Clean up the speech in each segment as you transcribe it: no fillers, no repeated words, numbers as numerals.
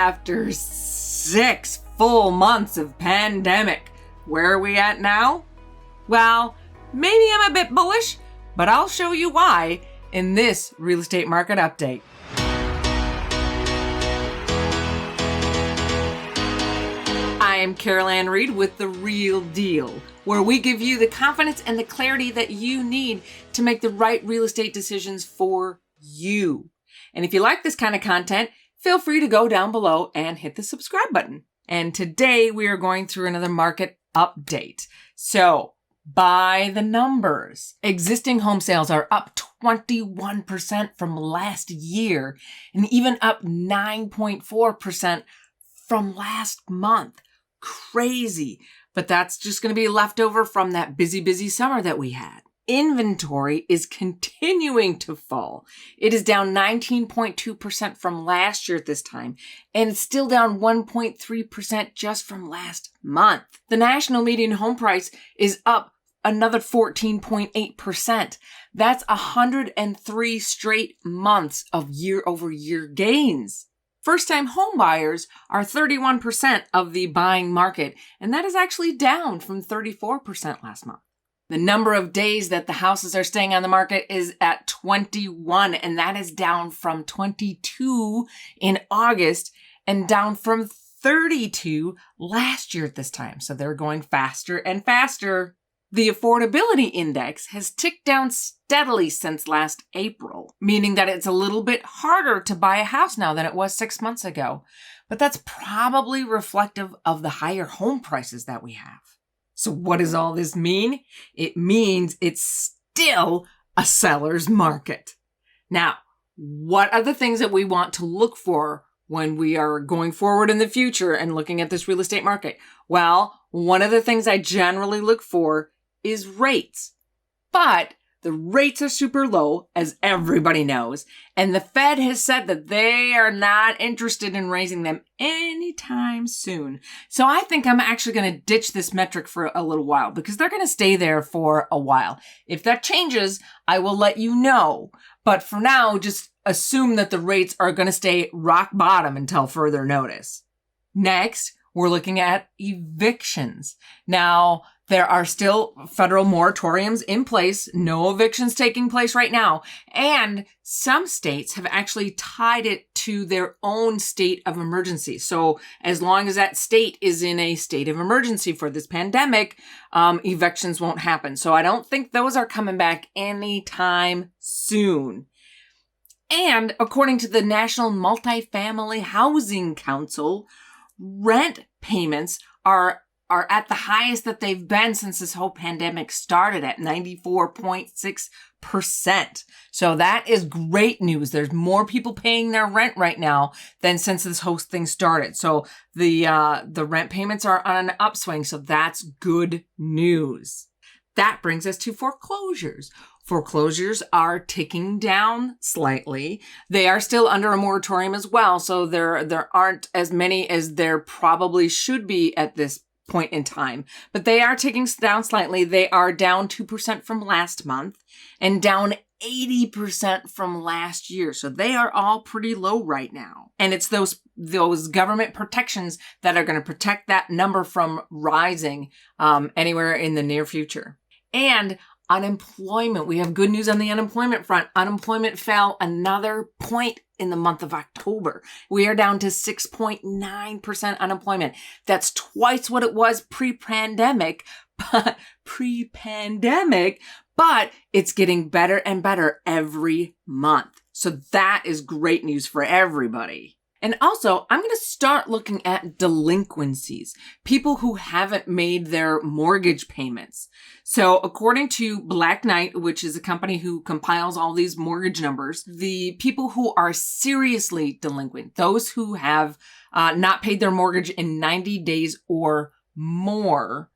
after 6 full months of pandemic. Where are we at now? Well, maybe I'm a bit bullish, but I'll show you why in this real estate market update. I'm Carol Ann Reed with The Real Deal, where we give you the confidence and the clarity that you need to make the right real estate decisions for you. And if you like this kind of content, feel free to go down below and hit the subscribe button. And today we are going through another market update. So by the numbers, existing home sales are up 21% from last year and even up 9.4% from last month. Crazy, but that's just going to be leftover from that busy summer that we had. Inventory is continuing to fall. It is down 19.2% from last year at this time, and it's still down 1.3% just from last month. The national median home price is up another 14.8%. That's 103 straight months of year-over-year gains. First-time home buyers are 31% of the buying market, and that is actually down from 34% last month. The number of days that the houses are staying on the market is at 21, and that is down from 22 in August and down from 32 last year at this time. So they're going faster and faster. The affordability index has ticked down steadily since last April, meaning that it's a little bit harder to buy a house now than it was 6 months ago. But that's probably reflective of the higher home prices that we have. So what does all this mean? It means it's still a seller's market. Now, what are the things that we want to look for when we are going forward in the future and looking at this real estate market? Well, one of the things I generally look for is rates. But the rates are super low, as everybody knows, and the Fed has said that they are not interested in raising them anytime soon. So I think I'm actually going to ditch this metric for a little while because they're going to stay there for a while. If that changes, I will let you know. But for now, just assume that the rates are going to stay rock bottom until further notice. Next, we're looking at evictions. Now, there are still federal moratoriums in place, no evictions taking place right now, and some states have actually tied it to their own state of emergency. So as long as that state is in a state of emergency for this pandemic, evictions won't happen. So I don't think those are coming back anytime soon. And according to the National Multifamily Housing Council, rent payments are at the highest that they've been since this whole pandemic started at 94.6%. So that is great news. There's more people paying their rent right now than since this whole thing started. So the rent payments are on an upswing. So that's good news. That brings us to foreclosures. Foreclosures are ticking down slightly. They are still under a moratorium as well. So there aren't as many as there probably should be at this point in time, but they are ticking down slightly. They are down 2% from last month and down 80% from last year. So they are all pretty low right now. And it's those government protections that are going to protect that number from rising anywhere in the near future. And unemployment. We have good news on the unemployment front. Unemployment fell another point in the month of October. We are down to 6.9% unemployment. That's twice what it was pre-pandemic, but it's getting better and better every month. So that is great news for everybody. And also, I'm going to start looking at delinquencies, people who haven't made their mortgage payments. So according to Black Knight, which is a company who compiles all these mortgage numbers, the people who are seriously delinquent, those who have not paid their mortgage in 90 days or more,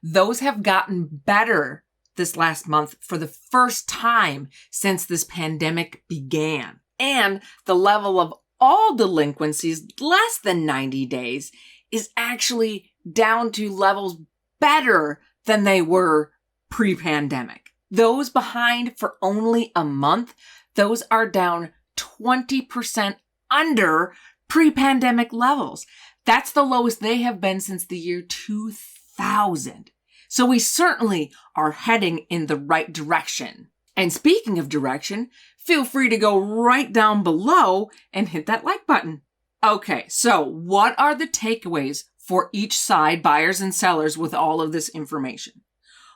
those have gotten better this last month for the first time since this pandemic began. And the level of all delinquencies less than 90 days is actually down to levels better than they were pre-pandemic. Those behind for only a month, those are down 20% under pre-pandemic levels. That's the lowest they have been since the year 2000. So we certainly are heading in the right direction. And speaking of direction, feel free to go right down below and hit that like button. Okay, so what are the takeaways for each side, buyers and sellers, with all of this information?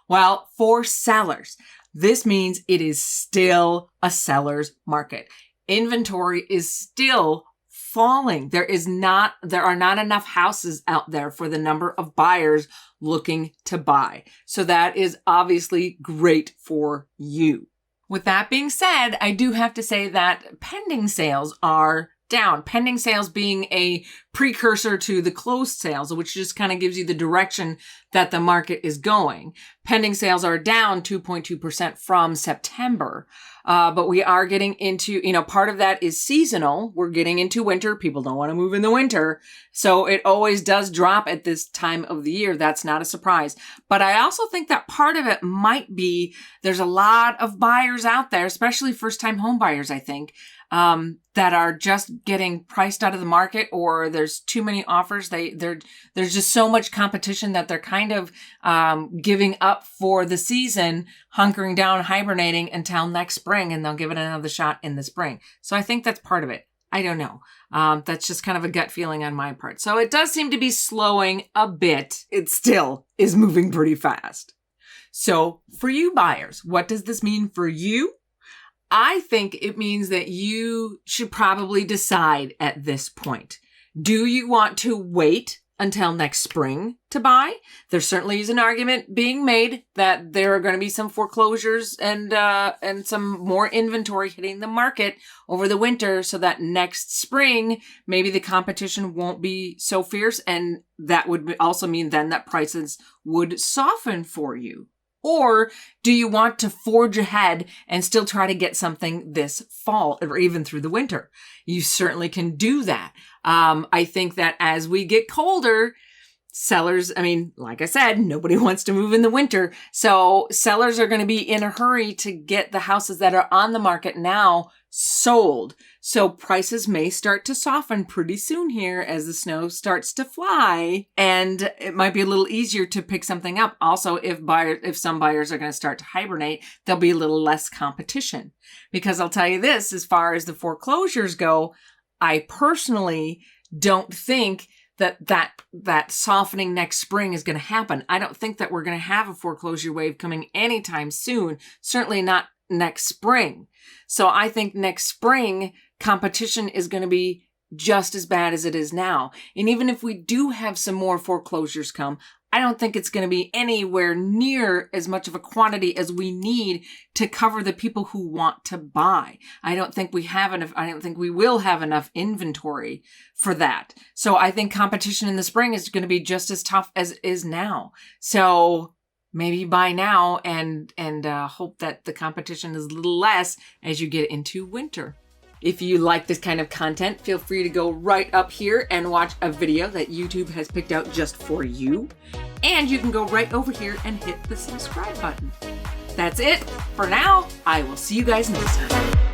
Well, for sellers, this means it is still a seller's market. Inventory is still falling. There are not enough houses out there for the number of buyers looking to buy. So that is obviously great for you. With that being said, I do have to say that pending sales are down. Pending sales being a precursor to the closed sales, which just kind of gives you the direction that the market is going. Pending sales are down 2.2% from September. But we are getting into, part of that is seasonal. We're getting into winter. People don't want to move in the winter. So it always does drop at this time of the year. That's not a surprise. But I also think that part of it might be there's a lot of buyers out there, especially first-time home buyers, I think, that are just getting priced out of the market, or there's too many offers. There's just so much competition that they're kind of giving up for the season, hunkering down, hibernating until next spring, and they'll give it another shot in the spring. So I think that's part of it. I don't know. That's just kind of a gut feeling on my part. So it does seem to be slowing a bit. It still is moving pretty fast. So for you buyers, what does this mean for you? I think it means that you should probably decide at this point. Do you want to wait until next spring to buy? There certainly is an argument being made that there are going to be some foreclosures and some more inventory hitting the market over the winter, so that next spring, maybe the competition won't be so fierce. And that would also mean then that prices would soften for you. Or do you want to forge ahead and still try to get something this fall or even through the winter? You certainly can do that. I think that as we get colder, sellers, like I said, nobody wants to move in the winter. So sellers are going to be in a hurry to get the houses that are on the market now sold. So prices may start to soften pretty soon here as the snow starts to fly, and it might be a little easier to pick something up. Also, if some buyers are going to start to hibernate, there'll be a little less competition. Because I'll tell you this, as far as the foreclosures go, I personally don't think that softening next spring is going to happen. I don't think that we're going to have a foreclosure wave coming anytime soon. Certainly not next spring. So I think next spring competition is going to be just as bad as it is now. And even if we do have some more foreclosures come, I don't think it's going to be anywhere near as much of a quantity as we need to cover the people who want to buy. I don't think we will have enough inventory for that. So I think competition in the spring is going to be just as tough as it is now. So maybe buy now and hope that the competition is a little less as you get into winter. If you like this kind of content, feel free to go right up here and watch a video that YouTube has picked out just for you. And you can go right over here and hit the subscribe button. That's it for now. I will see you guys next time.